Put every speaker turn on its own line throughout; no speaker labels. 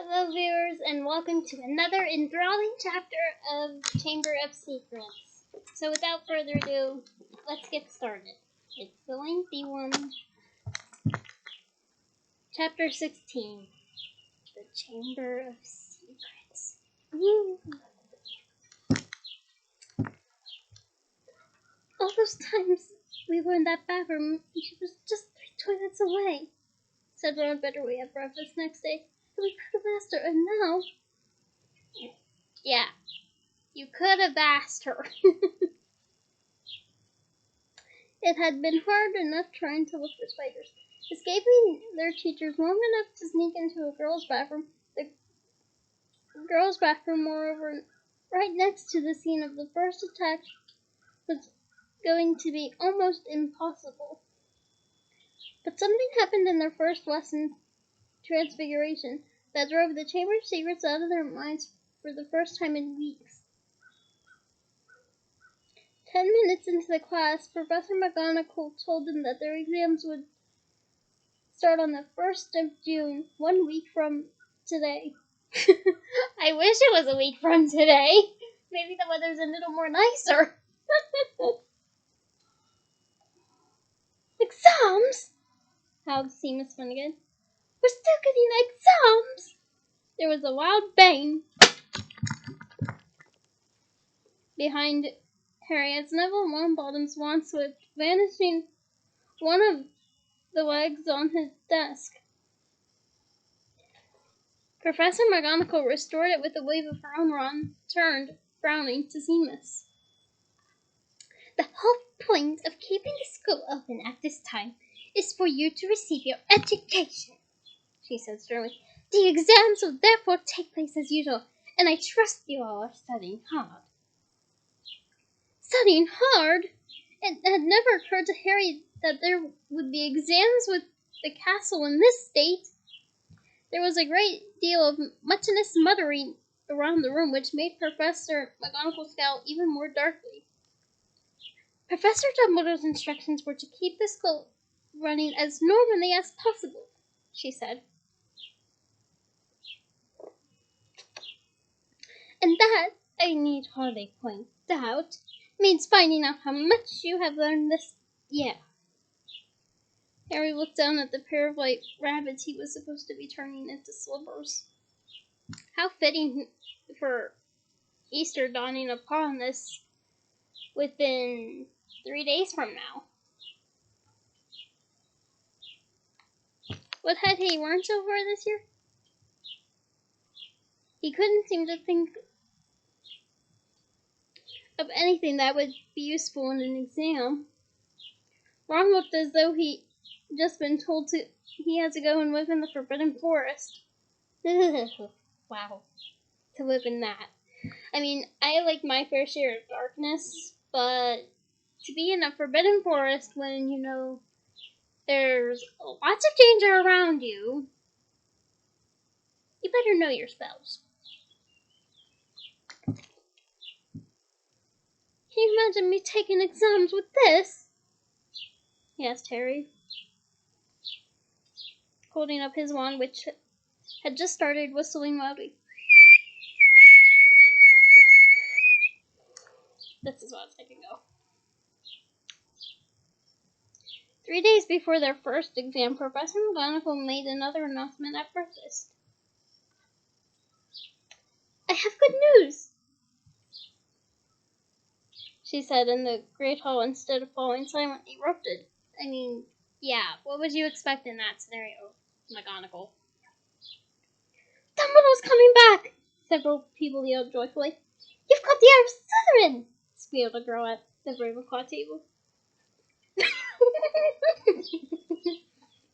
Hello viewers and welcome to another enthralling chapter of Chamber of Secrets. So without further ado, let's get started. It's the lengthy one. Chapter 16. The Chamber of Secrets. Woo. All those times we were in that bathroom and she was just 3 toilets away. Said Ron better we had breakfast next day. We could have asked her, and now... Yeah, you could have asked her. It had been hard enough trying to look for spiders. Escaping their teachers long enough to sneak into a girls' bathroom. The girls' bathroom, moreover, right next to the scene of the first attack, was going to be almost impossible. But something happened in their first lesson, Transfiguration, that drove the Chamber of Secrets out of their minds for the first time in weeks. 10 minutes into the class, Professor McGonagall told them that their exams would start on the 1st of June, 1 week from today. I wish it was a week from today. Maybe the weather's a little more nicer. Exams? howled Seamus Finnegan. We're still getting exams! There was a loud bang behind Harry as Neville Longbottom's wand swept, vanishing one of the legs on his desk. Professor McGonagall restored it with a wave of her own wand, turned, frowning, to Seamus. The whole point of keeping the school open at this time is for you to receive your education, she said sternly. The exams will therefore take place as usual, and I trust you all are studying hard. Studying hard? It had never occurred to Harry that there would be exams with the castle in this state. There was a great deal of mutinous muttering around the room, which made Professor McGonagall scowl even more darkly. Professor Dumbledore's instructions were to keep the school running as normally as possible, she said. And that, I need hardly point out, means finding out how much you have learned this year. Harry looked down at the pair of white rabbits he was supposed to be turning into slippers. How fitting for Easter dawning upon us within 3 days from now. What had he learned so far this year? He couldn't seem to think of anything that would be useful in an exam. Ron looked as though he'd just been told he had to go and live in the Forbidden Forest. Wow, to live in that. I mean, I like my fair share of darkness, but to be in a Forbidden Forest when, you know, there's lots of danger around you, you better know your spells. Can you imagine me taking exams with this? He asked Harry, holding up his wand, which had just started whistling loudly. That's as well as I can go. 3 days before their first exam, Professor McGonagall made another announcement at breakfast. I have good news, she said, and the Great Hall, instead of falling silent, erupted. I mean, yeah, what would you expect in that scenario, McGonagall? Dumbledore's coming back! Several people yelled joyfully. You've got the Heir of Slytherin! Squealed a girl at the Ravenclaw table.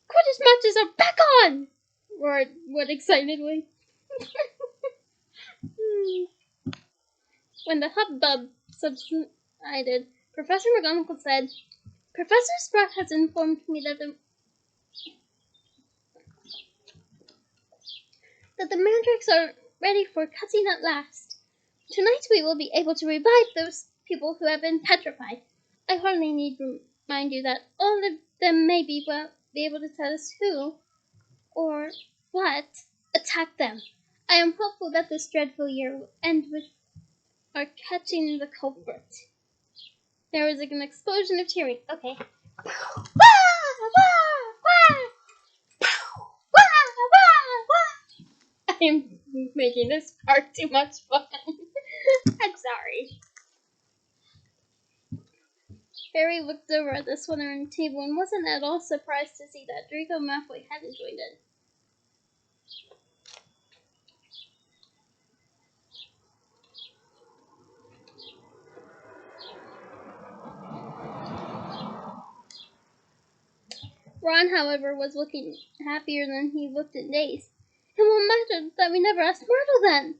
Quidditch matches are back on! Roared Wood excitedly. When the hubbub subsided, Professor McGonagall said, Professor Sprout has informed me that the mandrakes are ready for cutting at last. Tonight we will be able to revive those people who have been petrified. I hardly need to remind you that all of them may be able to tell us who or what attacked them. I am hopeful that this dreadful year will end with our catching the culprit. There was an explosion of cheering. Okay. Wah! Wah! Wah! Wah! Wah! Wah! I'm making this part too much fun. I'm sorry. Harry looked over at the swimming table and wasn't at all surprised to see that Draco Malfoy hadn't joined in. Ron, however, was looking happier than he looked in days. It won't matter that we never asked Myrtle then,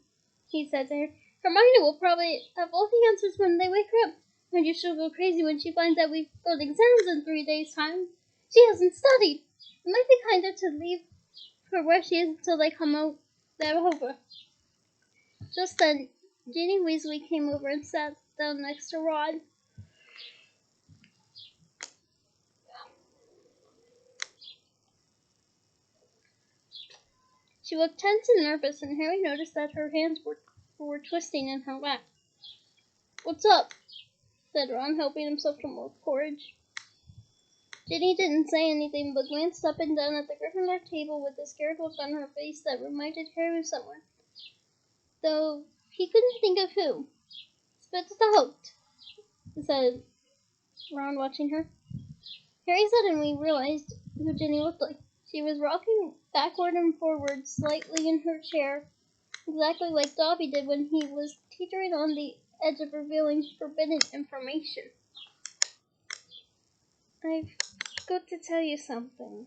he said to her. Hermione will probably have all the answers when they wake her up. And she'll go crazy when she finds out we've got exams in 3 days' time. She hasn't studied. It might be kinder to leave her where she is until they come out. They're over. Just then, Ginny Weasley came over and sat down next to Ron. She looked tense and nervous, and Harry noticed that her hands were twisting in her lap. What's up? Said Ron, helping himself to more porridge. Ginny didn't say anything, but glanced up and down at the Gryffindor table with a scared look on her face that reminded Harry of someone, though he couldn't think of who. Spit it out, said Ron, watching her. Harry suddenly realized who Ginny looked like. She was rocking backward and forward slightly in her chair, exactly like Dobby did when he was teetering on the edge of revealing forbidden information. I've got to tell you something,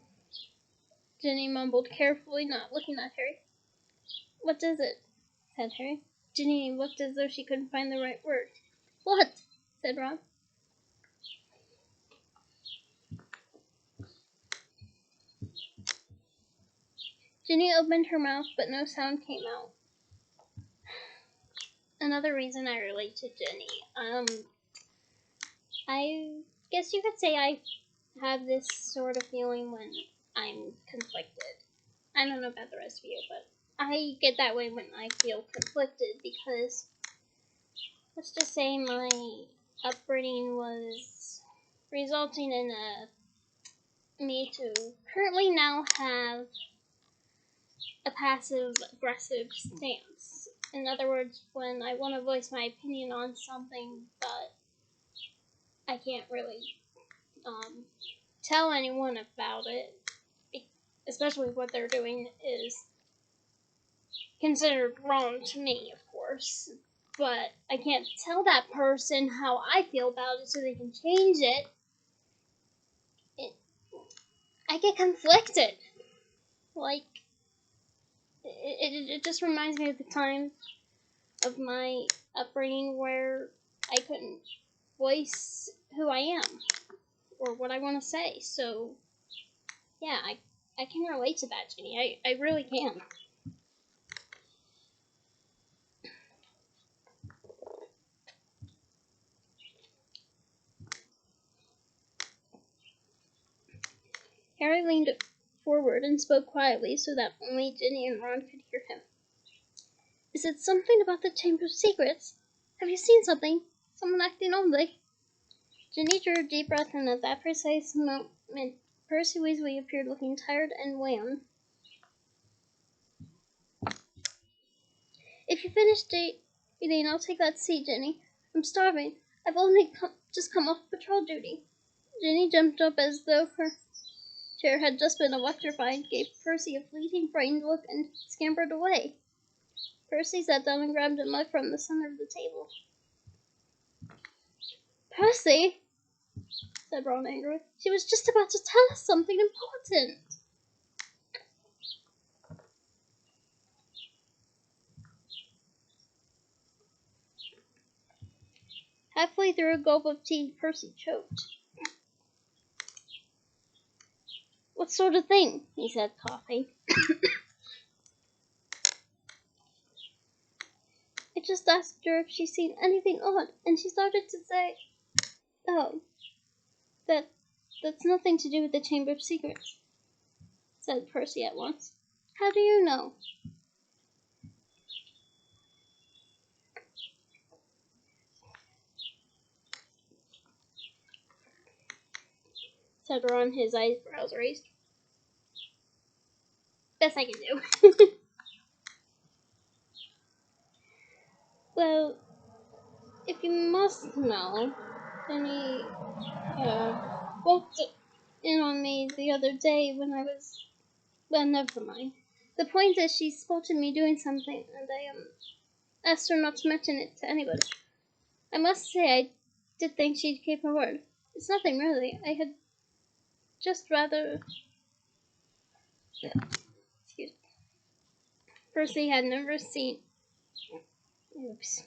Ginny mumbled carefully, not looking at Harry. What is it? Said Harry. Ginny looked as though she couldn't find the right word. What? Said Ron. Ginny opened her mouth, but no sound came out. Another reason I relate to Ginny. I guess you could say I have this sort of feeling when I'm conflicted. I don't know about the rest of you, but I get that way when I feel conflicted because, let's just say, my upbringing was resulting in me to currently now have a passive-aggressive stance. In other words, when I want to voice my opinion on something, but I can't really tell anyone about it, especially if what they're doing is considered wrong to me, of course. But I can't tell that person how I feel about it so they can change it. I get conflicted. Like, it just reminds me of the time of my upbringing where I couldn't voice who I am or what I want to say. So, yeah, I can relate to that, Ginny. I really can. Harry leaned forward and spoke quietly so that only Ginny and Ron could hear him. Is it something about the Chamber of Secrets? Have you seen something? Someone acting oddly? Ginny drew a deep breath, and at that precise moment, Percy Weasley appeared looking tired and wan. If you finish eating, I'll take that seat, Ginny. I'm starving. I've only just come off patrol duty. Ginny jumped up as though her chair had just been electrified, gave Percy a fleeting frightened look, and scampered away. Percy sat down and grabbed a mug from the center of the table. Percy, said Ron angrily. She was just about to tell us something important. Halfway through a gulp of tea, Percy choked. What sort of thing? He said, coughing. I just asked her if she'd seen anything odd, and she started to say, oh, that's nothing to do with the Chamber of Secrets, said Percy at once. How do you know? said Ron, his eyebrows raised. Best I can do. Well, if you must know, then he walked in on me the other day when I was... Well, never mind. The point is she spotted me doing something, and I asked her not to mention it to anybody. I must say I did think she'd keep her word. It's nothing really. I had just rather... Excuse me. Percy had never seen... Oops.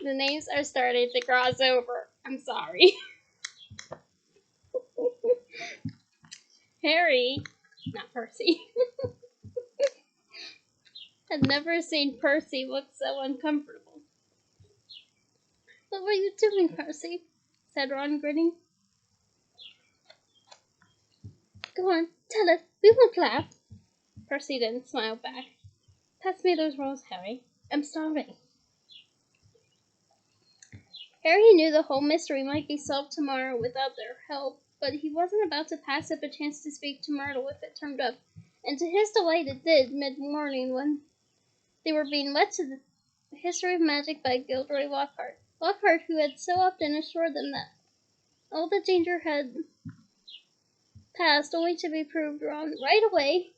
The names are starting to cross over. I'm sorry. Harry, not Percy, had never seen Percy look so uncomfortable. What were you doing, Percy? Said Ron, grinning. Go on, tell us. We won't laugh. Percy didn't smile back. Pass me those rolls, Harry. I'm starving. Harry knew the whole mystery might be solved tomorrow without their help, but he wasn't about to pass up a chance to speak to Myrtle if it turned up, and to his delight it did mid-morning when they were being led to the History of Magic by Gilderoy Lockhart. Lockhart, who had so often assured them that all the danger had passed only to be proved wrong right away,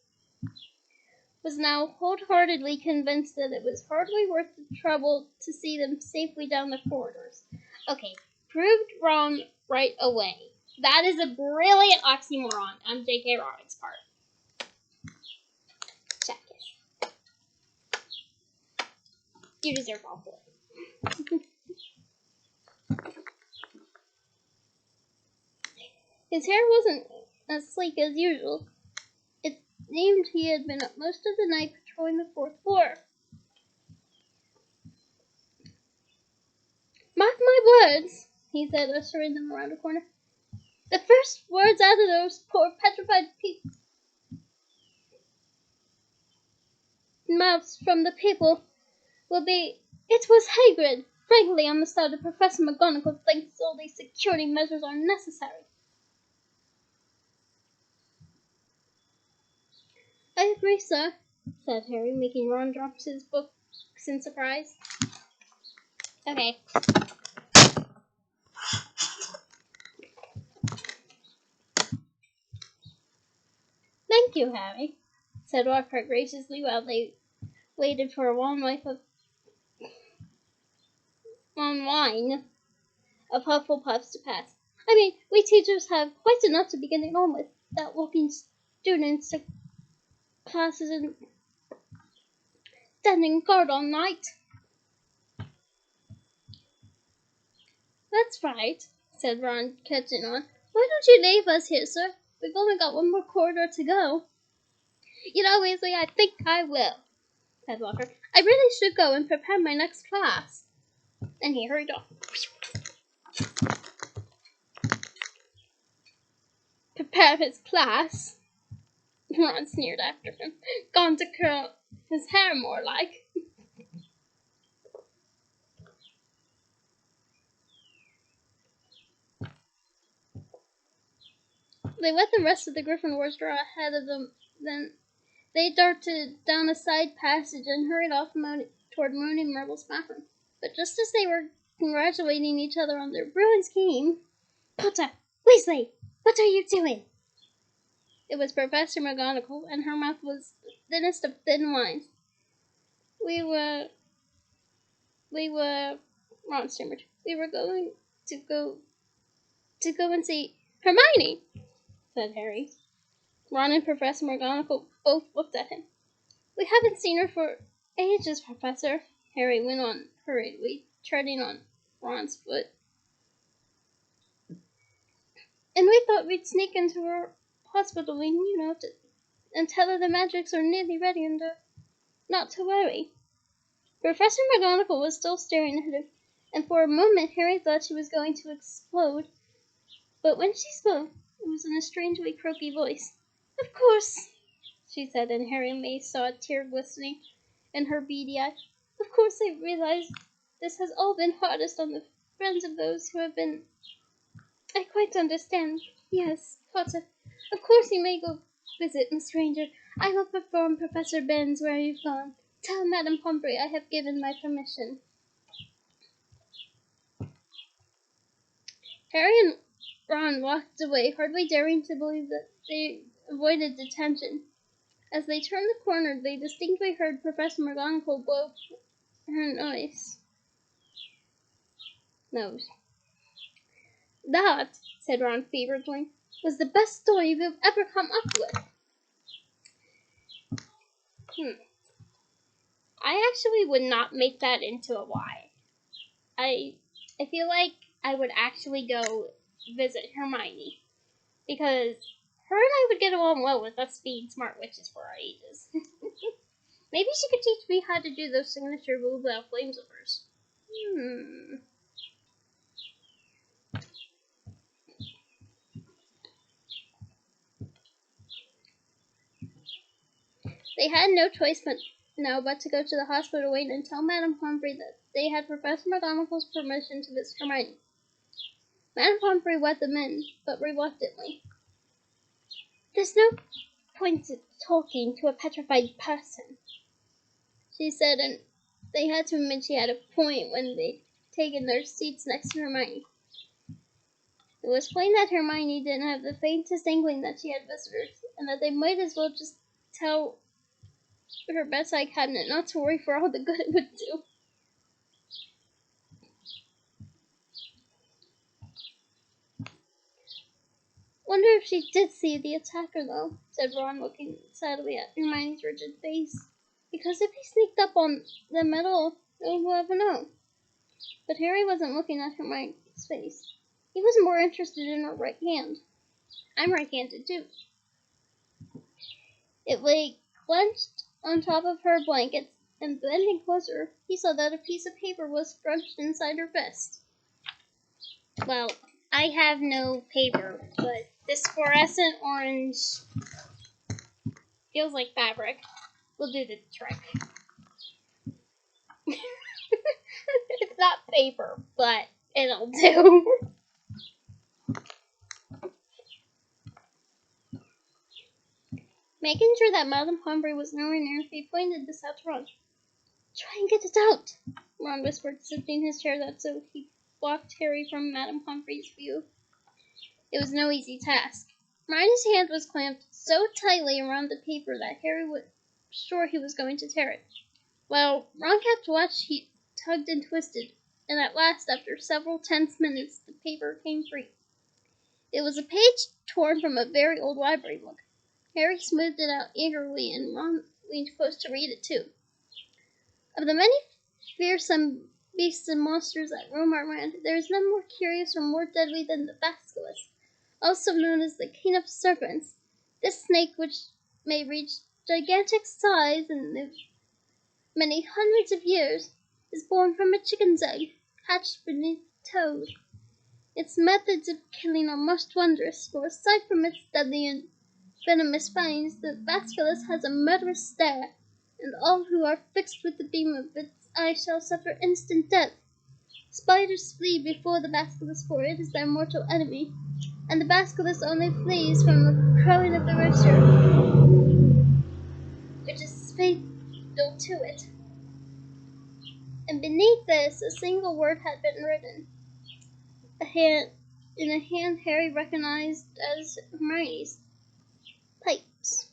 was now wholeheartedly convinced that it was hardly worth the trouble to see them safely down the corridors. Okay, proved wrong right away. That is a brilliant oxymoron on J.K. Rowling's part. Check it. You deserve all for it. His hair wasn't as sleek as usual. It seemed he had been up most of the night patrolling the 4th floor. Mark my words, he said, ushering them around a corner. The first words out of those poor petrified mouths from the people will be, "It was Hagrid." Frankly, on the side of Professor McGonagall thinks all these security measures are necessary. I agree, sir, said Harry, making Ron drop his books in surprise. Okay. Thank you, Harry, said Lockhart graciously while they waited for a warm wine of Hufflepuffs to pass. I mean, we teachers have quite enough to be getting on with, without walking students to classes and standing guard all night. That's right, said Ron, catching on. Why don't you leave us here, sir? We've only got one more corridor to go. You know, Weasley, I think I will, said Lockhart. I really should go and prepare my next class. And he hurried off. Prepare his class? Ron sneered after him. Gone to curl his hair more like. They let the rest of the Gryffindors draw ahead of them. Then they darted down a side passage and hurried off toward Moon and Myrtle's bathroom. But just as they were congratulating each other on their brilliant scheme, Potter! Weasley! What are you doing? It was Professor McGonagall, and her mouth was the thinnest of thin lines. We were, Ron stammered. We were going to go and see Hermione, said Harry. Ron and Professor McGonagall both looked at him. We haven't seen her for ages, Professor, Harry went on hurriedly, treading on Ron's foot. And we thought we'd sneak into her hospital and, and tell her the magics are nearly ready and not to worry. Professor McGonagall was still staring at him, and for a moment Harry thought she was going to explode. But when she spoke, it was in a strangely croaky voice. Of course, she said, and Harry and May saw a tear glistening in her beady eye. Of course I realize this has all been hardest on the friends of those who have been I quite understand. Yes, Potter. Of course you may go visit Miss Ranger. I will perform Professor Ben's where you've gone. Tell Madame Pomfrey I have given my permission. Harry and Ron walked away, hardly daring to believe that they avoided detention. As they turned the corner, they distinctly heard Professor McGonagall blow her nose. That, said Ron feverishly, was the best story we've ever come up with. I actually would not make that into a lie. I feel like I would actually go visit Hermione because her and I would get along well with us being smart witches for our ages. Maybe she could teach me how to do those signature blue flames of hers. They had no choice but to go to the hospital wing and tell Madame Pomfrey that they had Professor McGonagall's permission to visit Hermione. Madame Pomfrey let them in, but reluctantly. There's no point in talking to a petrified person, she said, and they had to admit she had a point when they'd taken their seats next to Hermione. It was plain that Hermione didn't have the faintest inkling that she had visitors, and that they might as well just tell her bedside cabinet not to worry for all the good it would do. Wonder if she did see the attacker, though, said Ron, looking sadly at Hermione's rigid face. Because if he sneaked up on the metal, no one will ever know. But Harry wasn't looking at Hermione's face. He was more interested in her right hand. I'm right-handed, too. It lay clenched on top of her blankets, and bending closer, he saw that a piece of paper was scrunched inside her vest. Well, I have no paper, but this fluorescent orange feels like fabric. Will do the trick. It's not paper, but it'll do. Making sure that Madame Pomfrey was nowhere near, he pointed this out to Ron. Try and get it out, Ron whispered, shifting his chair so he blocked Harry from Madame Pomfrey's view. It was no easy task. Hermione's hand was clamped so tightly around the paper that Harry was sure he was going to tear it. While Ron kept watch, he tugged and twisted, and at last, after several tense minutes, the paper came free. It was a page torn from a very old library book. Harry smoothed it out eagerly, and Ron leaned close to read it too. Of the many fearsome beasts and monsters that roam our land, there is none more curious or more deadly than the basilisk, also known as the king of serpents. This snake, which may reach gigantic size and live many hundreds of years, is born from a chicken's egg, hatched beneath toes. Its methods of killing are most wondrous, for aside from its deadly and venomous fangs, the basilisk has a murderous stare, and all who are fixed with the beam of its eye shall suffer instant death. Spiders flee before the basilisk, for it is their mortal enemy, and the basilisk only flees from the crowing of the rooster, which is fatal to it. And beneath this, a single word had been written, in a hand Harry recognized as Hermione's. Pipes.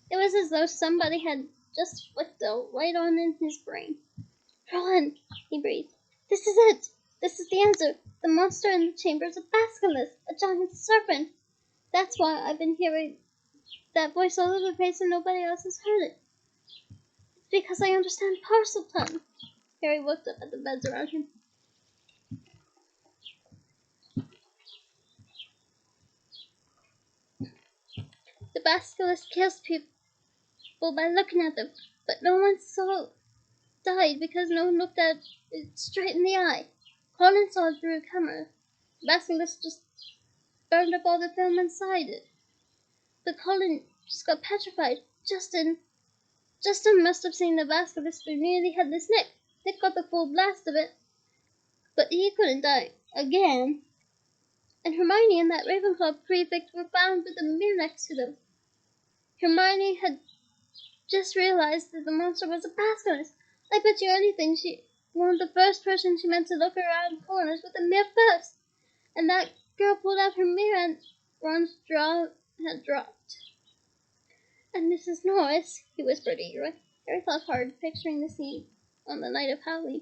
It was as though somebody had just flicked a light on in his brain. Ron, he breathed. This is it. This is the answer. The monster in the chamber is a basilisk, a giant serpent. That's why I've been hearing that voice all over the place and nobody else has heard it. It's because I understand Parseltongue. Harry looked up at the beds around him. The basilisk kills people by looking at them, but no one died because no one looked at it straight in the eye. Colin saw it through a camera. The basilisk just burned up all the film inside it. But Colin just got petrified. Justin must have seen the basilisk through nearly headless Nick. Nick got the full blast of it, but he couldn't die again. and Hermione and that Ravenclaw prefect were bound with a mirror next to them. Hermione had just realized that the monster was a basilisk. I bet you anything she wasn't the first person she meant to look around corners with a mirror first. And that girl pulled out her mirror and Ron's jaw had dropped. And Mrs. Norris, he whispered eagerly. Harry thought hard, picturing the scene on the night of Halloween.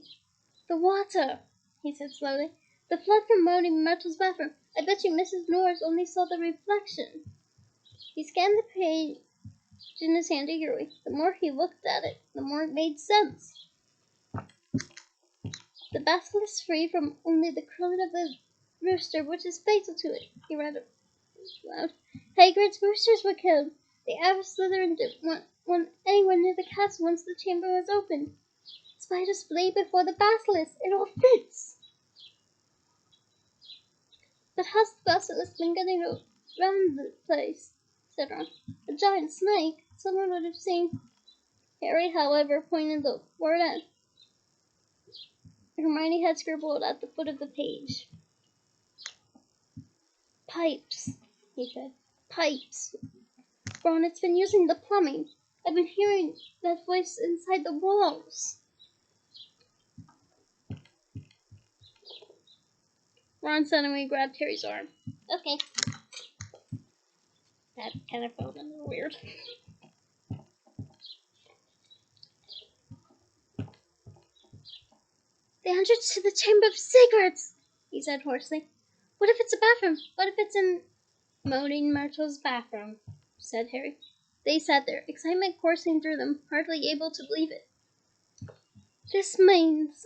The water, he said slowly. The flood from Moaning Myrtle's bathroom. I bet you Mrs. Norris only saw the reflection. He scanned the page in his hand eagerly. The more he looked at it, the more it made sense. The basilisk free from only the crowing of the rooster, which is fatal to it, he read aloud. Hagrid's roosters were killed. The Heir of Slytherin didn't want anyone near the castle once the chamber was opened. Spiders flee before the basilisk. It all fits. But how's the basilisk been getting around the place? Said Ron. A giant snake. Someone would have seen. Harry, however, pointed the word at Hermione had scribbled at the foot of the page. Pipes, he said. Pipes. Ron, it's been using the plumbing. I've been hearing that voice inside the walls. Ron suddenly grabbed Harry's arm. Okay. That kind of felt a little weird. The entrance to the Chamber of Secrets, he said hoarsely. What if it's a bathroom? What if it's in Moaning Myrtle's bathroom? Said Harry. They sat there, excitement coursing through them, hardly able to believe it. This means,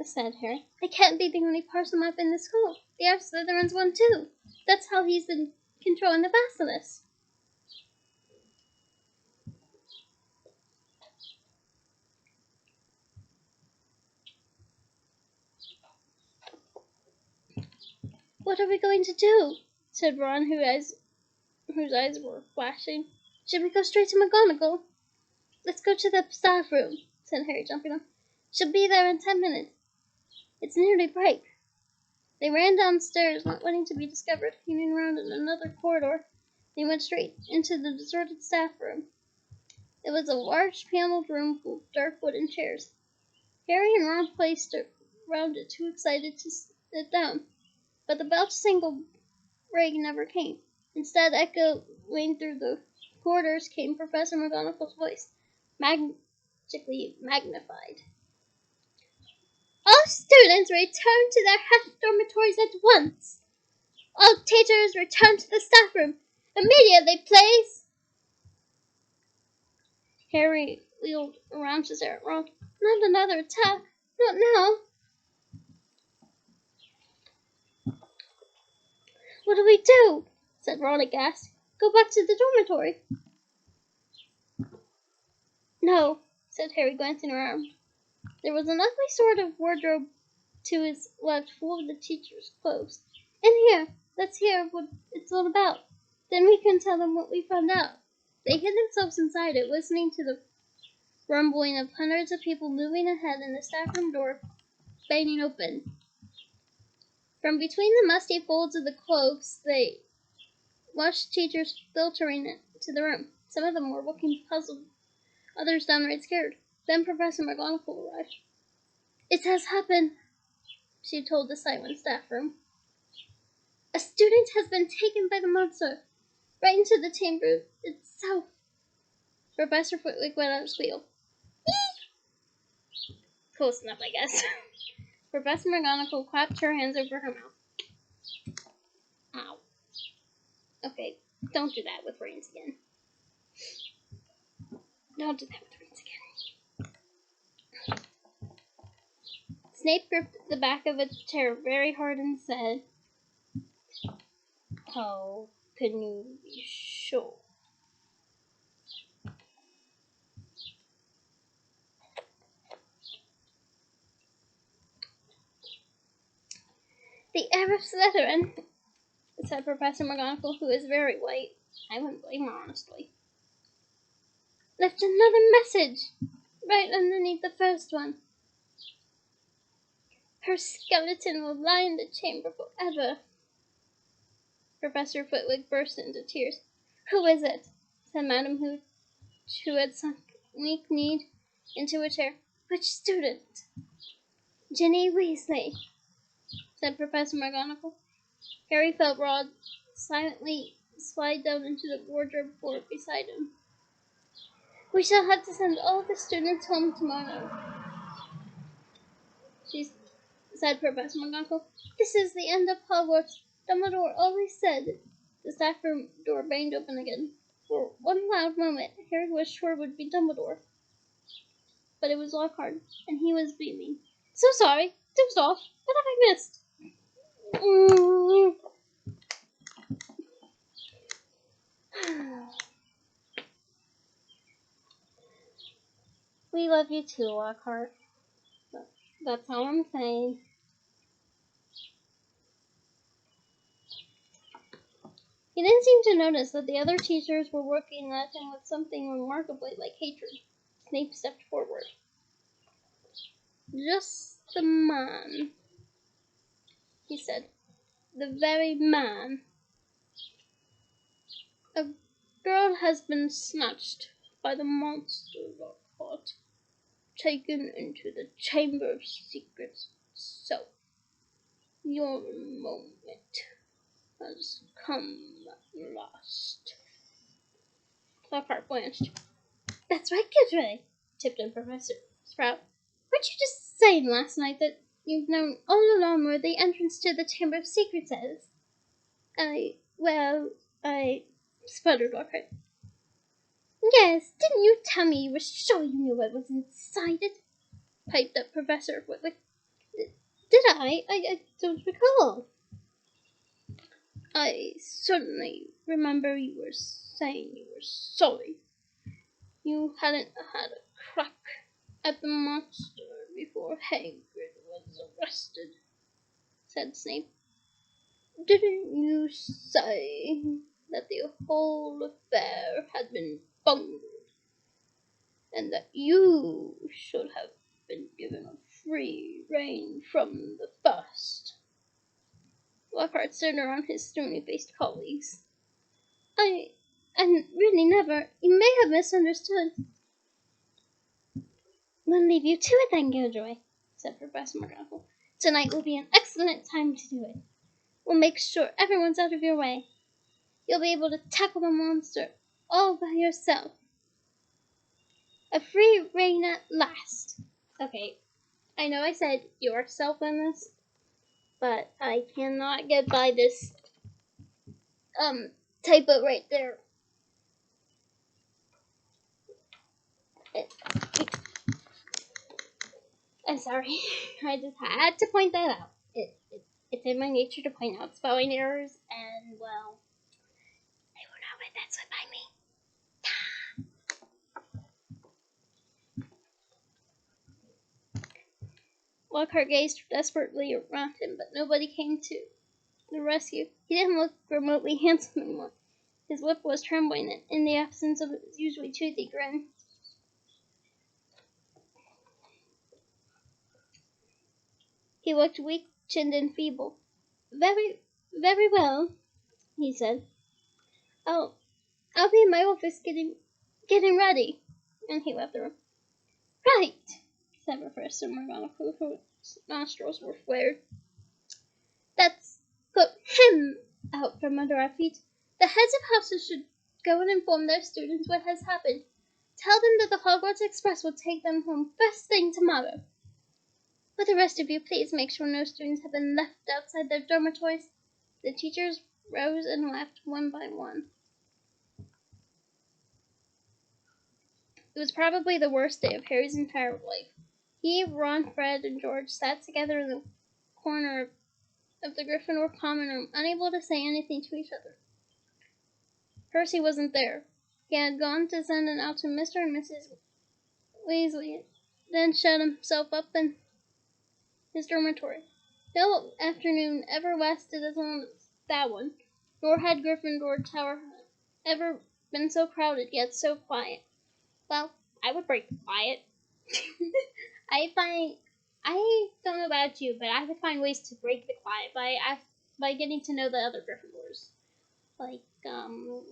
said Harry, I can't be the only person up in the school. The Heir of Slytherin's one too. That's how he's been controlling the basilisk. What are we going to do? Said Ron, whose eyes were flashing. Should we go straight to McGonagall? Let's go to the staff room, said Harry, jumping up. She'll be there in 10 minutes. It's nearly break. They ran downstairs, not wanting to be discovered. Hanging around in another corridor, they went straight into the deserted staff room. It was a large paneled room full of dark wooden chairs. Harry and Ron placed around it, too excited to sit down. But the bell to single ring never came. Instead, echoing through the corridors came Professor McGonagall's voice, magically magnified. All students return to their half dormitories at once. All teachers return to the staff room. Immediately, please. Harry wheeled around to stare at Ron. Not another attack. Not now. What do we do? Said Ron aghast. Go back to the dormitory. No, said Harry, glancing around. There was an ugly sort of wardrobe to his left, full of the teacher's clothes. In here. Let's hear what it's all about. Then we can tell them what we found out. They hid themselves inside it, listening to the rumbling of hundreds of people moving ahead and the staff room door banging open. From between the musty folds of the cloaks, they watched teachers filtering into the room. Some of them were looking puzzled, others downright scared. Then Professor McGonagall arrived. It has happened, she told the silent staff room. A student has been taken by the monster, right into the chamber itself. Professor Flitwick went on a squeal. Close enough, I guess. Professor McGonagall clapped her hands over her mouth. Ow. Okay, don't do that with brains again. Don't do that with brains again. Snape gripped the back of a chair very hard and said, how can you be sure? The Heir of Slytherin, said Professor McGonagall, who is very white. I wouldn't blame her, honestly. Left another message right underneath the first one. Her skeleton will lie in the chamber forever. Professor Flitwick burst into tears. "Who is it?" said Madame Hoot, who had sunk weak-kneed into a chair. "Which student?" "Ginny Weasley," said Professor McGonagall. Harry felt Rod silently slide down into the wardrobe floor beside him. "We shall have to send all the students home tomorrow," said Professor McGonagall. "This is the end of Hogwarts. Dumbledore always said." The staff room door banged open again. For one loud moment, Harry was sure it would be Dumbledore. But it was Lockhart, and he was beaming. "So sorry. Dozed off. What have I missed?" "We love you too, Lockhart. That's all I'm saying." He didn't seem to notice that the other teachers were looking at him with something remarkably like hatred. Snape stepped forward. "Just the man," he said. "The very man. A girl has been snatched by the monster Lockhart, taken into the Chamber of Secrets. So, your moment has come at last." Lockhart blanched. "That's right, Gilderoy," tipped in Professor Sprout. "Weren't you just saying last night that you've known all along where the entrance to the Chamber of Secrets is?" I sputtered Lockhart. "Yes, didn't you tell me you were sure you knew what was inside it?" piped up Professor Flitwick. "Did I? I don't recall." "I certainly remember you were saying you were sorry you hadn't had a crack at the monster before Hagrid was arrested," said Snape. "Didn't you say that the whole affair had been bungled, and that you should have been given a free rein from the first?" Lockhart stared around his stony-faced colleagues. I really never. You may have misunderstood." "We'll leave you to it then, Gilderoy," said Professor McGonagall. "Tonight will be an excellent time to do it. We'll make sure everyone's out of your way. You'll be able to tackle the monster all by yourself. A free rein at last." Okay, I know I said yourself in this, but I cannot get by this typo right there. I'm sorry. I just had to point that out. It's in my nature to point out spelling errors, and well, I will not let that slip by me. Lockhart gazed desperately around him, but nobody came to the rescue. He didn't look remotely handsome anymore. His lip was trembling in the absence of his usually toothy grin. He looked weak-chinned and feeble. Very, very well," he said. I'll be in my office getting ready." And he left the room. "Right," said Professor McGonagall, whose nostrils were flared. "Let's put him out from under our feet. The heads of houses should go and inform their students what has happened. Tell them that the Hogwarts Express will take them home first thing tomorrow. Will the rest of you please make sure no students have been left outside their dormitories?" The teachers rose and left one by one. It was probably the worst day of Harry's entire life. He, Ron, Fred, and George sat together in the corner of the Gryffindor common room, unable to say anything to each other. Percy wasn't there. He had gone to send an out to Mr. and Mrs. Weasley, then shut himself up in his dormitory. No afternoon ever lasted as long as that one, nor had Gryffindor Tower ever been so crowded yet so quiet. Well, I would break the quiet. I don't know about you, but I would find ways to break the quiet by getting to know the other Gryffindors. Like, what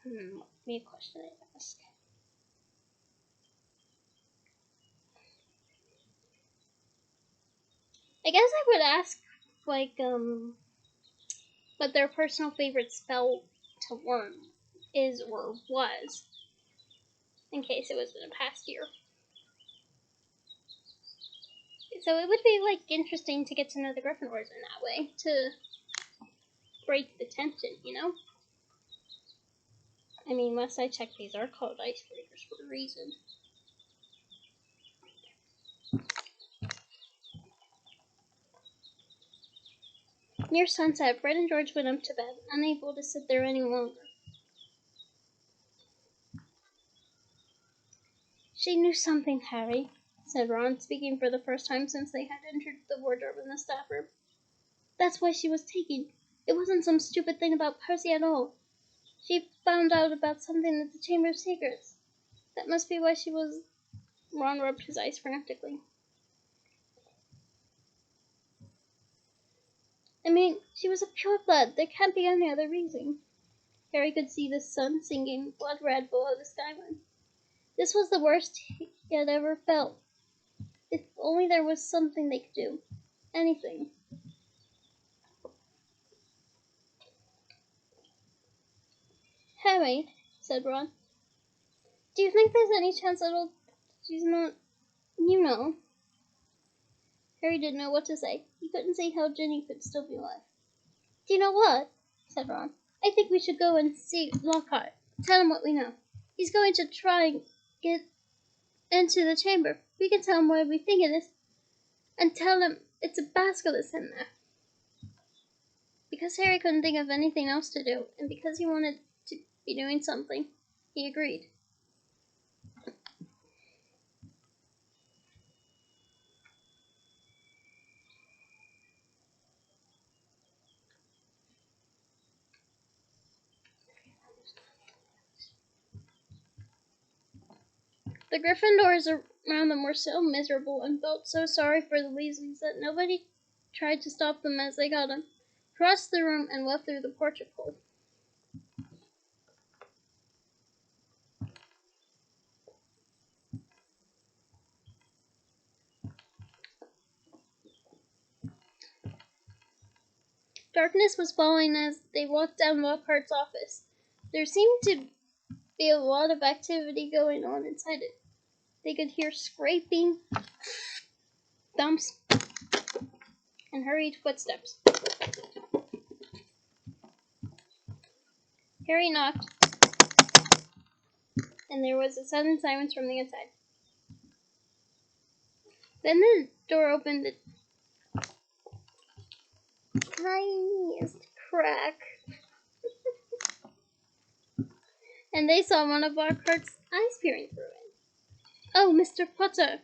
would be a question I'd ask? I guess I would ask, like, what their personal favorite spell to learn is or was, in case it was in the past year. So it would be, like, interesting to get to know the Gryffindors in that way, to break the tension, you know? I mean, last I checked, these are called icebreakers for a reason. Near sunset, Fred and George went up to bed, unable to sit there any longer. She knew something, Harry, said Ron, speaking for the first time since they had entered the wardrobe in the staff room. That's why she was taken. It wasn't some stupid thing about Percy at all. She found out about something at the Chamber of Secrets. That must be why she was... Ron rubbed his eyes frantically. I mean, she was a pureblood. There can't be any other reason. Harry could see the sun sinking blood red below the skyline. This was the worst he had ever felt. If only there was something they could do. Anything. Harry, said Ron, do you think there's any chance that she's not, you know? Harry didn't know what to say. He couldn't see how Ginny could still be alive. Do you know what? Said Ron. I think we should go and see Lockhart. Tell him what we know. He's going to try and get into the chamber. We can tell him where we think it is, and tell him it's a basilisk in there. Because Harry couldn't think of anything else to do, and because he wanted to be doing something, he agreed. The Gryffindors around them were so miserable and felt so sorry for the Weasleys that nobody tried to stop them as they got across the room and left through the portrait hole. Darkness was falling as they walked down Lockhart's office. There seemed to be a lot of activity going on inside it. They could hear scraping, thumps, and hurried footsteps. Harry knocked, and there was a sudden silence from the inside. Then the door opened the tiniest crack, and they saw one of Lockhart's eyes peering through it. "Oh, Mr. Potter!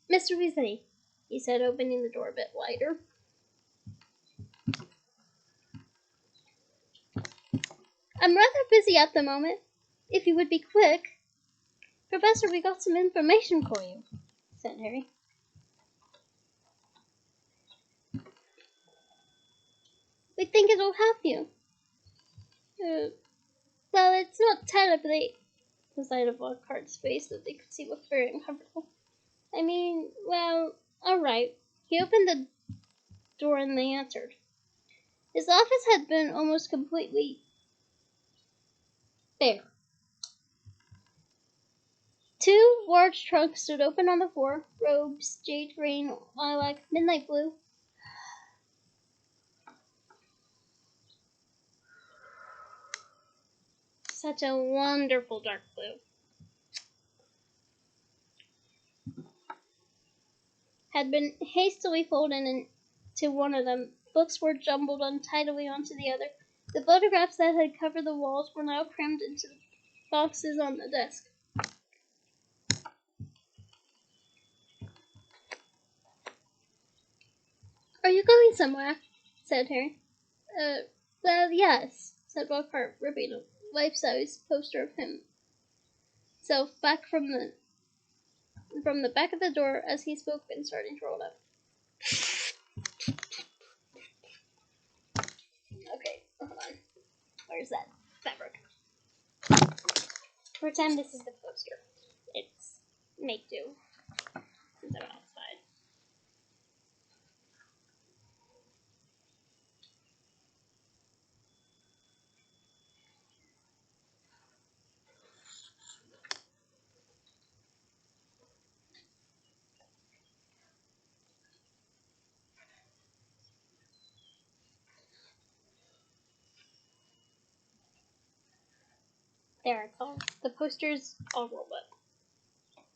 Mr. Weasley," he said, opening the door a bit wider. "I'm rather busy at the moment. If you would be quick." "Professor, we got some information for you," said Harry. "We think it'll help you." Well, it's not terribly... The side of Lockhart's face that they could see looked very uncomfortable. "I mean, well, alright." He opened the door and they entered. His office had been almost completely bare. Two large trunks stood open on the floor. Robes, jade green, lilac, midnight blue. Such a wonderful dark blue. Had been hastily folded into one of them. Books were jumbled untidily onto the other. The photographs that had covered the walls were now crammed into the boxes on the desk. "Are you going somewhere?" said Harry. Well, yes," said Lockhart, ripping a life-size poster of himself back from the back of the door as he spoke and starting to roll up. Okay, hold on. Where's that fabric? Pretend this is the poster. It's make do since I'm outside. There, it's all the poster's all rolled up.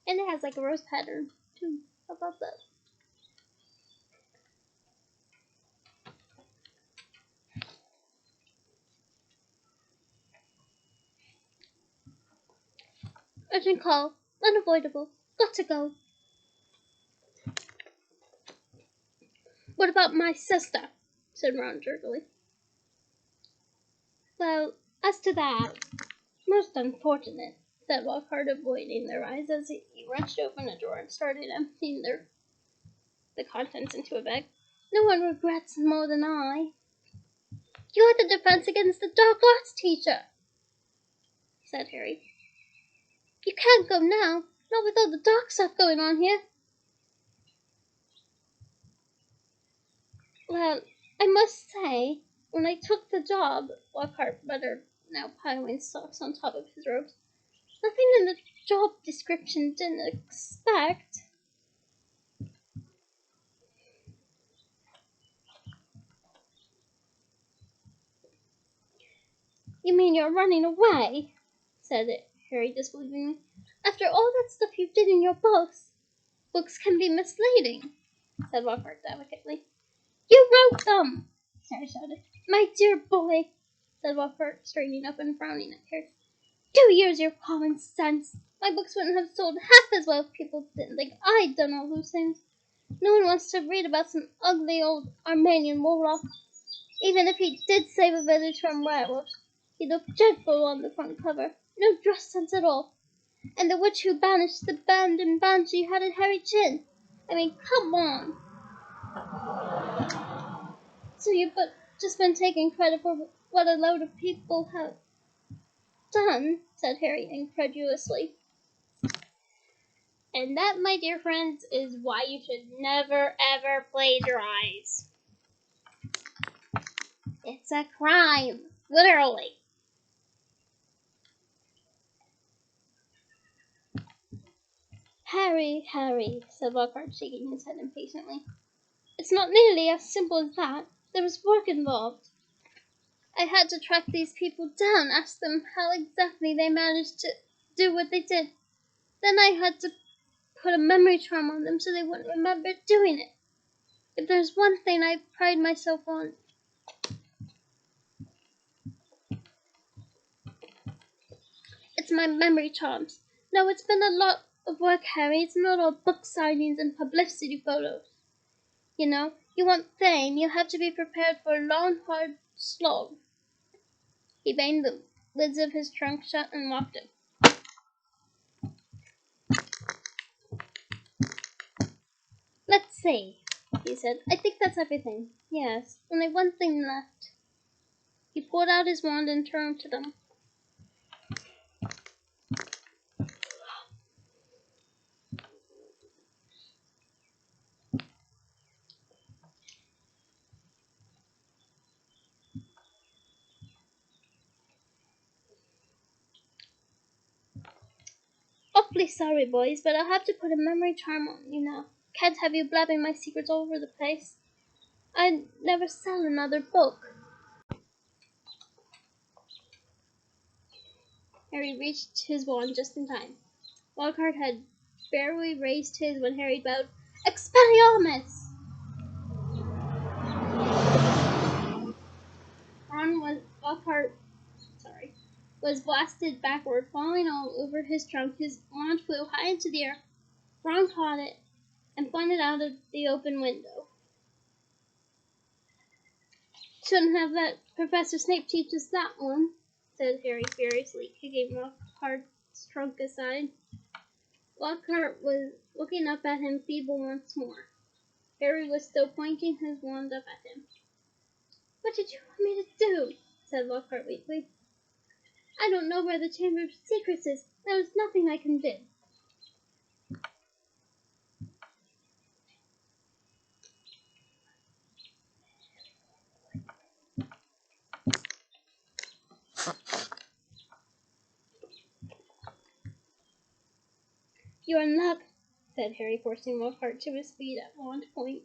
And it has like a rose pattern too. How about that? Urgent call. Unavoidable. Got to go. What about my sister? Said Ron jerkily. Well, as to that, most unfortunate, said Lockhart, avoiding their eyes as he wrenched open a drawer and started emptying the contents into a bag. No one regrets more than I. You're the defense against the dark arts teacher, said Harry. You can't go now, not with all the dark stuff going on here. Well, I must say, when I took the job, Lockhart muttered, now piling socks on top of his robes, nothing in the job description didn't expect. You mean you're running away? Said Harry disbelievingly. After all that stuff you did in your books. Books can be misleading, said Lockhart delicately. You wrote them, Harry shouted. My dear boy, said Lockhart, straightening up and frowning at Harry. Do use your common sense. My books wouldn't have sold half as well if people didn't think I'd done all those things. No one wants to read about some ugly old Armenian warlock. Even if he did save a village from werewolves, he looked dreadful on the front cover. No dress sense at all. And the witch who banished the band and banshee had a hairy chin. I mean, come on. So you've just been taking credit for what a load of people have done, said Harry incredulously. And that, my dear friends, is why you should never, ever plagiarize. It's a crime, literally. Harry, said Lockhart, shaking his head impatiently. It's not nearly as simple as that. There was work involved. I had to track these people down, ask them how exactly they managed to do what they did. Then I had to put a memory charm on them so they wouldn't remember doing it. If there's one thing I pride myself on, it's my memory charms. No, it's been a lot of work, Harry. It's not all book signings and publicity photos. You know, you want fame, you have to be prepared for a long, hard slog. He banged the lids of his trunk shut and locked it. Let's see, he said. I think that's everything. Yes, only one thing left. He pulled out his wand and turned to them. Awfully sorry, boys, but I'll have to put a memory charm on you now. Can't have you blabbing my secrets all over the place. I'd never sell another book. Harry reached his wand just in time. Lockhart had barely raised his when Harry bowed. Expelliarmus! Lockhart was blasted backward, falling all over his trunk. His wand flew high into the air. Ron caught it and pointed out of the open window. Shouldn't have let Professor Snape teach us that one, said Harry furiously, kicking Lockhart's trunk aside. Lockhart was looking up at him feeble once more. Harry was still pointing his wand up at him. What did you want me to do? said Lockhart weakly. I don't know where the Chamber of Secrets is. There is nothing I can do. You're in luck, said Harry, forcing Lockhart to his feet at one point.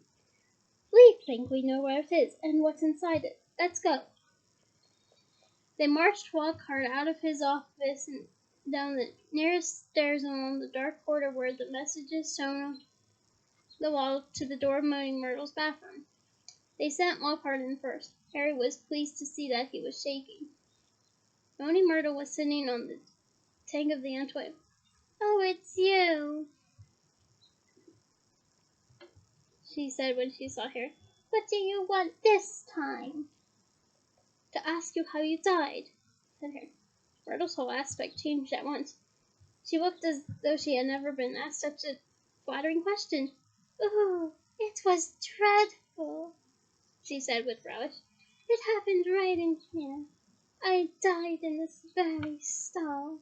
We think we know where it is and what's inside it. Let's go. They marched Lockhart out of his office and down the nearest stairs and along the dark corridor where the messages sewn on the wall to the door of Moaning Myrtle's bathroom. They sent Lockhart in first. Harry was pleased to see that he was shaking. Moaning Myrtle was sitting on the tank of the entry. Oh, it's you, she said when she saw Harry. What do you want this time? To ask you how you died, said Harry. Myrtle's whole aspect changed at once. She looked as though she had never been asked such a flattering question. Oh, it was dreadful, she said with relish. It happened right in here. I died in this very stall.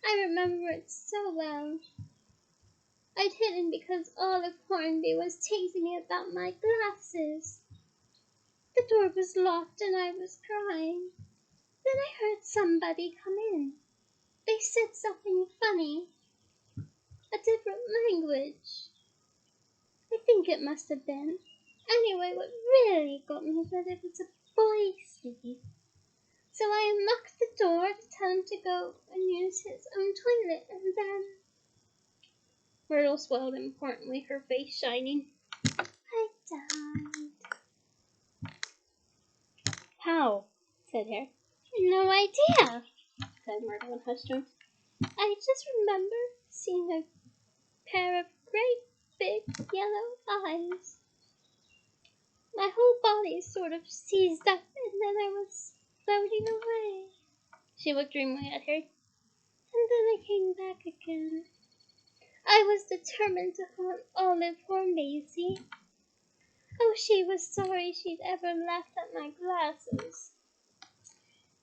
I remember it so well. I'd hidden because Olive Hornby was teasing me about my glasses. The door was locked and I was crying. Then I heard somebody come in. They said something funny. A different language. I think it must have been. Anyway, what really got me was that it was a boy sleep. So I unlocked the door to tell him to go and use his own toilet, and then... Myrtle swelled importantly, her face shining. I died. How? Said Harry. No idea, said Myrtle in hushed tones. I just remember seeing a pair of great big yellow eyes. My whole body sort of seized up, and then I was floating away. She looked dreamily at Harry. And then I came back again. I was determined to haunt Olive Hornby, you see. Oh, she was sorry she'd ever laughed at my glasses.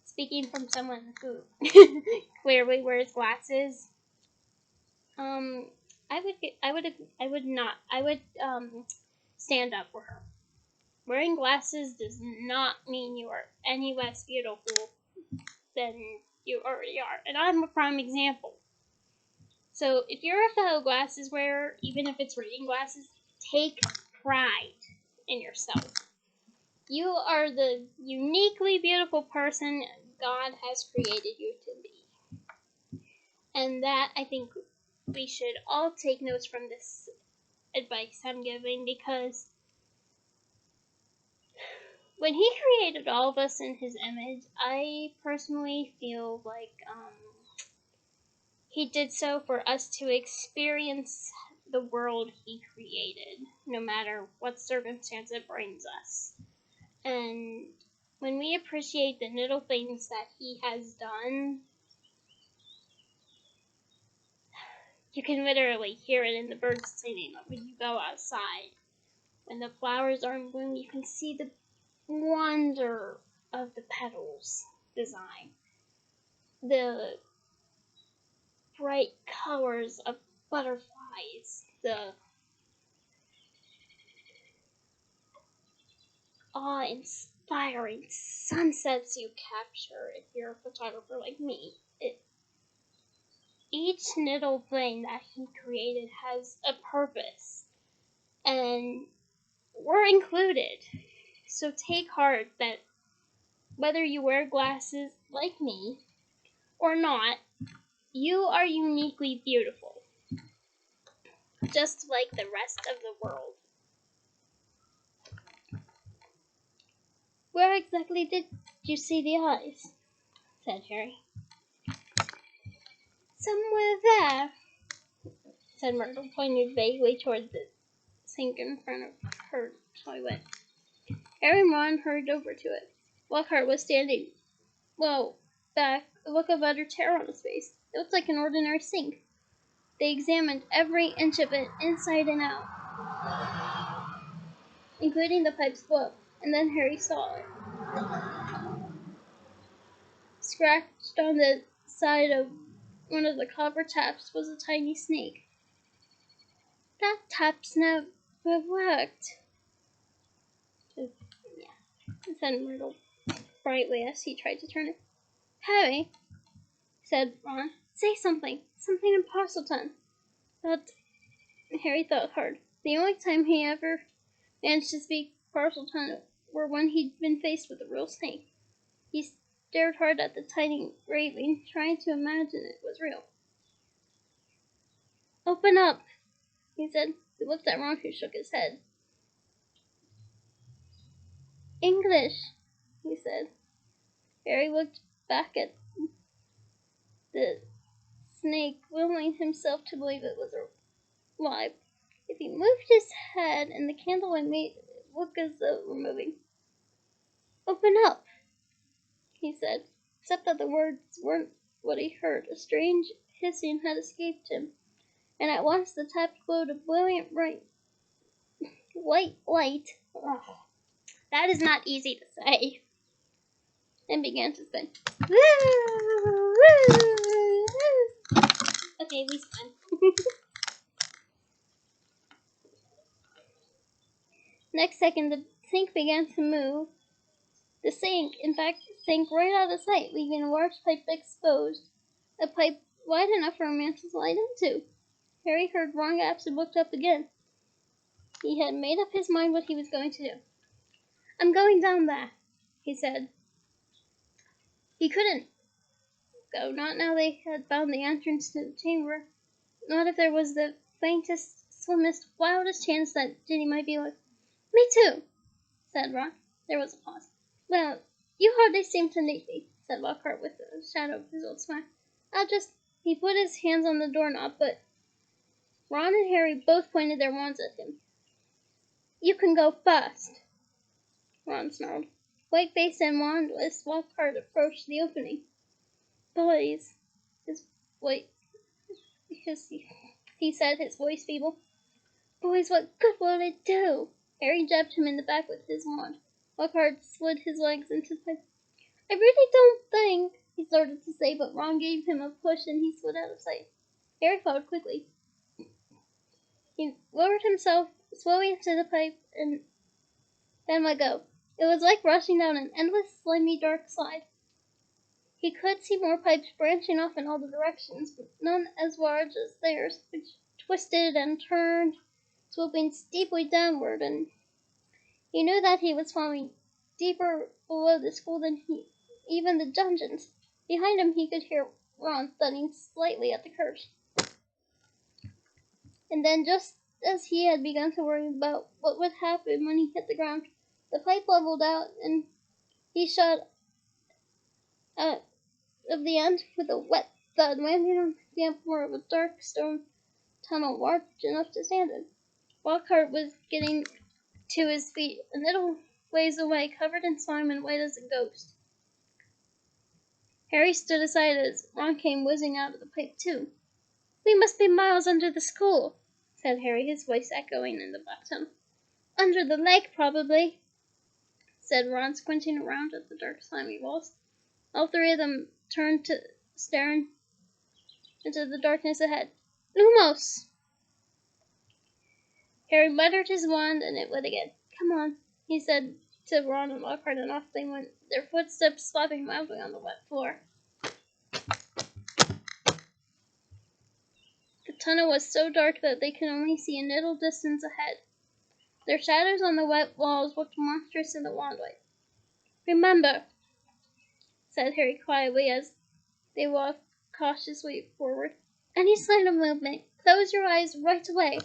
Speaking from someone who clearly wears glasses, I would stand up for her. Wearing glasses does not mean you are any less beautiful than you already are, and I'm a prime example. So if you're a fellow glasses wearer, even if it's reading glasses, take pride in yourself. You are the uniquely beautiful person God has created you to be. And that, I think, we should all take notes from this advice I'm giving, because when he created all of us in his image, I personally feel like he did so for us to experience the world he created, no matter what circumstance it brings us. And when we appreciate the little things that he has done, you can literally hear it in the birds singing when you go outside. When the flowers are in bloom, you can see the wonder of the petals design. The bright colors of butterflies. The awe-inspiring sunsets you capture if you're a photographer like me. Each little thing that he created has a purpose, and we're included. So take heart that whether you wear glasses like me or not, you are uniquely beautiful, just like the rest of the world. Where exactly did you see the eyes? Said Harry. Somewhere there, said Myrtle, pointing vaguely toward the sink in front of her toilet. Harry and Ron hurried over to it. Lockhart was standing, back, a look of utter terror on his face. It looked like an ordinary sink. They examined every inch of it, inside and out, including the pipes below, and then Harry saw it. scratched on the side of one of the copper taps was a tiny snake. That tap's never worked, said Myrtle brightly as he tried to turn it. Harry, said Ron, say something. Something in Parselton. But Harry thought hard. The only time he ever managed to speak Parselton were when he'd been faced with a real snake. He stared hard at the tiny engraving, trying to imagine it was real. Open up, he said. He looked at Ron, who shook his head. English, he said. Harry looked back at the snake, willing himself to believe it was alive. If he moved his head and the candlelight made it look as though it were moving. Open up, he said, except that the words weren't what he heard. A strange hissing had escaped him, and at once the tap glowed a brilliant bright white light. Oh, that is not easy to say. And began to spin. Okay, we spun. Next second, the sink began to move. The sink, in fact, sank right out of sight, leaving a large pipe exposed. A pipe wide enough for a man to slide into. Harry heard Ron gasp and looked up again. He had made up his mind what he was going to do. I'm going down there, he said. He couldn't go, not now they had found the entrance to the chamber. Not if there was the faintest, slimmest, wildest chance that Ginny might be like, Me too, said Ron. There was a pause. Well, you hardly seem to need me, said Lockhart with a shadow of his old smile. He put his hands on the doorknob, but Ron and Harry both pointed their wands at him. You can go first, Ron snarled. White-faced and wandless, Lockhart approached the opening. Boys, his voice, he said, his voice feeble. Boys, what good will it do? Harry jabbed him in the back with his wand. Lockhart slid his legs into the pipe. I really don't think, he started to say, but Ron gave him a push and he slid out of sight. Harry followed quickly. He lowered himself slowly into the pipe and then let go. It was like rushing down an endless, slimy, dark slide. He could see more pipes branching off in all the directions, but none as large as theirs, which twisted and turned, swooping steeply downward, and he knew that he was falling deeper below the school than even the dungeons. Behind him he could hear Ron thudding slightly at the curbs. And then, just as he had begun to worry about what would happen when he hit the ground, the pipe leveled out, and he shot out of the end with a wet thud, landing on the damp floor of a dark stone tunnel large enough to stand in. Lockhart was getting to his feet, a little ways away, covered in slime and white as a ghost. Harry stood aside as Ron came whizzing out of the pipe, too. We must be miles under the school, said Harry, his voice echoing in the black tunnel. Under the lake, probably, said Ron, squinting around at the dark, slimy walls. All three of them turned to staring into the darkness ahead. Lumos! Harry muttered his wand, and it lit again. Come on, he said to Ron and Lockhart, and off they went, their footsteps slapping loudly on the wet floor. The tunnel was so dark that they could only see a little distance ahead. Their shadows on the wet walls looked monstrous in the wandlight. Remember, said Harry quietly as they walked cautiously forward. Any sign of movement, close your eyes right away.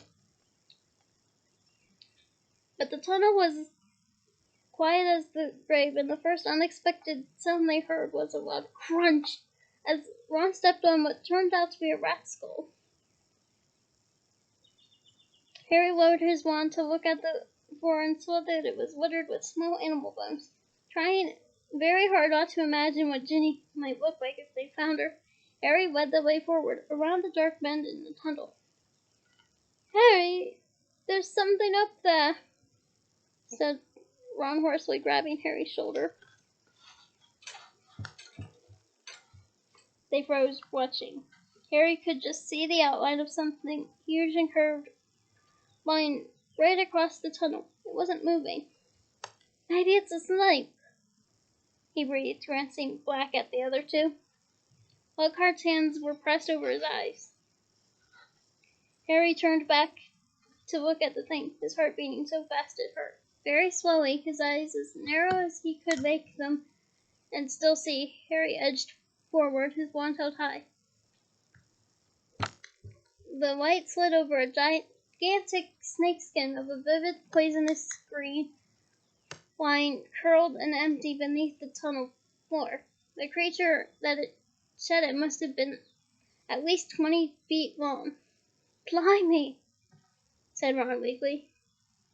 But the tunnel was quiet as the grave, and the first unexpected sound they heard was a loud crunch as Ron stepped on what turned out to be a rat skull. Harry lowered his wand to look at the floor and saw that it was littered with small animal bones. Trying very hard not to imagine what Ginny might look like if they found her, Harry led the way forward, around a dark bend in the tunnel. Harry, there's something up there, said Ron hoarsely, grabbing Harry's shoulder. They froze, watching. Harry could just see the outline of something huge and curved, lying right across the tunnel. It wasn't moving. Maybe it's a snake, he breathed, glancing back at the other two. Lockhart's hands were pressed over his eyes. Harry turned back to look at the thing, his heart beating so fast it hurt. Very slowly, his eyes as narrow as he could make them and still see, Harry edged forward, his wand held high. The light slid over a gigantic snakeskin of a vivid poisonous green, lying curled and empty beneath the tunnel floor. The creature that it shed it must have been at least 20 feet long. Blimey, said Ron weakly.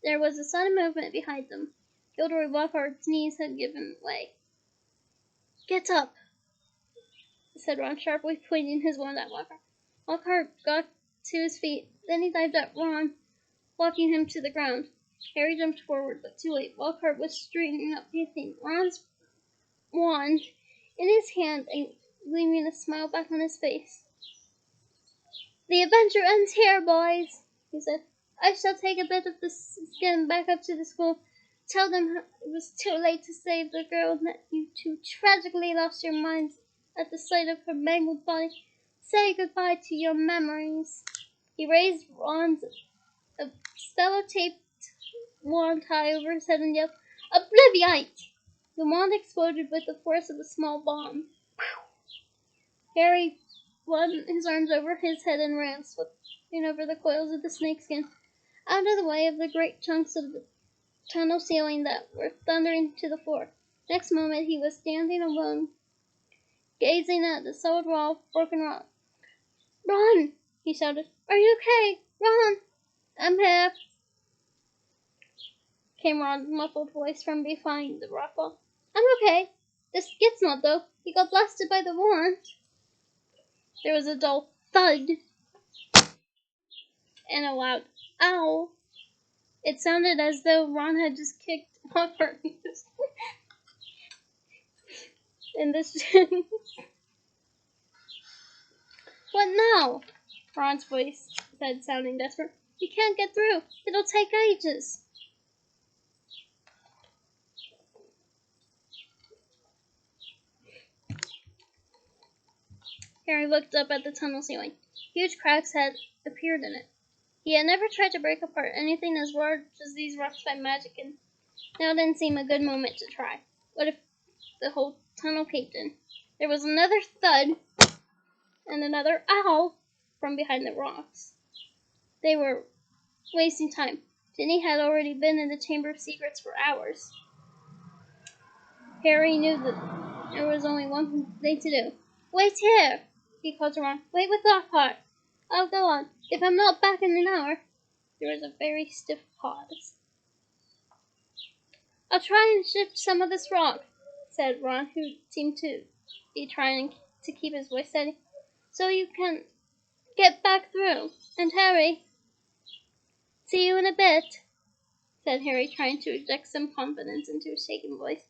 There was a sudden movement behind them. Gilderoy Lockhart's knees had given way. Get up, said Ron sharply, pointing his wand at Lockhart. Lockhart got to his feet. Then he dived at Ron, walking him to the ground. Harry jumped forward, but too late. Lockhart was straightening up, panting, Ron's wand in his hand and gleaming a smile back on his face. The adventure ends here, boys, he said. I shall take a bit of the skin back up to the school. Tell them it was too late to save the girl, and that you two tragically lost your minds at the sight of her mangled body. Say goodbye to your memories. He raised Ron's sellotape wand high over his head and yelled, Obliviate! The wand exploded with the force of a small bomb. Harry flung his arms over his head and ran, slipping over the coils of the snakeskin, out of the way of the great chunks of the tunnel ceiling that were thundering to the floor. Next moment he was standing alone, gazing at the solid wall of broken rock. Ron! He shouted. Are you okay? Ron! I'm here, came Ron's muffled voice from behind the rock wall. I'm okay. This gets not, though. He got blasted by the wand. There was a dull thud and a loud ow. It sounded as though Ron had just kicked Lockhart in this. What now? Ron's voice said, sounding desperate. You can't get through. It'll take ages. Harry looked up at the tunnel ceiling. Huge cracks had appeared in it. He had never tried to break apart anything as large as these rocks by magic, and now didn't seem a good moment to try. What if the whole tunnel caved in? There was another thud and another ow from behind the rocks. They were wasting time. Ginny had already been in the Chamber of Secrets for hours. Harry knew that there was only one thing to do. Wait here, he called to Ron. Wait with Lockhart. I'll go on. If I'm not back in an hour. There was a very stiff pause. I'll try and shift some of this rock, said Ron, who seemed to be trying to keep his voice steady, so you can get back through. And Harry, see you in a bit, said Harry, trying to inject some confidence into his shaking voice.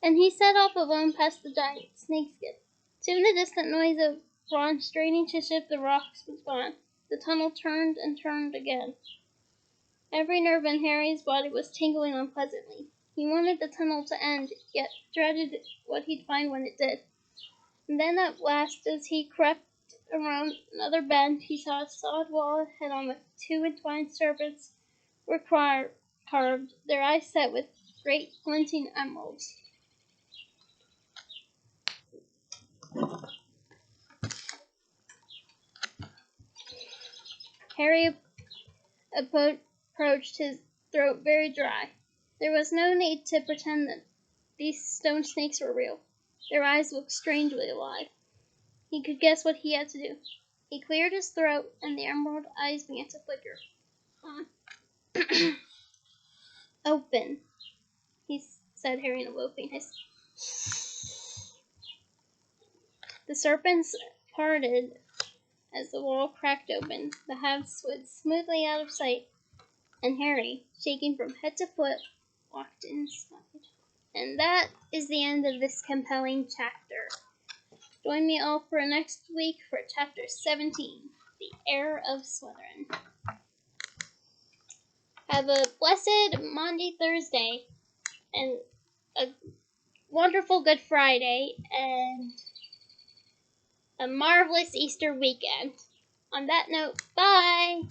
And he set off alone past the giant snakeskin. Soon the distant noise of Ron straining to shift the rocks was gone. The tunnel turned and turned again. Every nerve in Harry's body was tingling unpleasantly. He wanted the tunnel to end, yet dreaded what he'd find when it did. And then at last, as he crept around another bend, he saw a solid wall ahead on which two entwined serpents were carved, their eyes set with great glinting emeralds. Harry approached, his throat very dry. There was no need to pretend that these stone snakes were real. Their eyes looked strangely alive. He could guess what he had to do. He cleared his throat, and the emerald eyes began to flicker. Open, said Harry in a low, faint hiss. The serpents parted as the wall cracked open. The halves slid smoothly out of sight, and Harry, shaking from head to foot, walked inside. And that is the end of this compelling chapter. Join me all for next week for Chapter 17, The Heir of Slytherin. Have a blessed Maundy Thursday, and a wonderful Good Friday, and a marvelous Easter weekend. On that note, bye!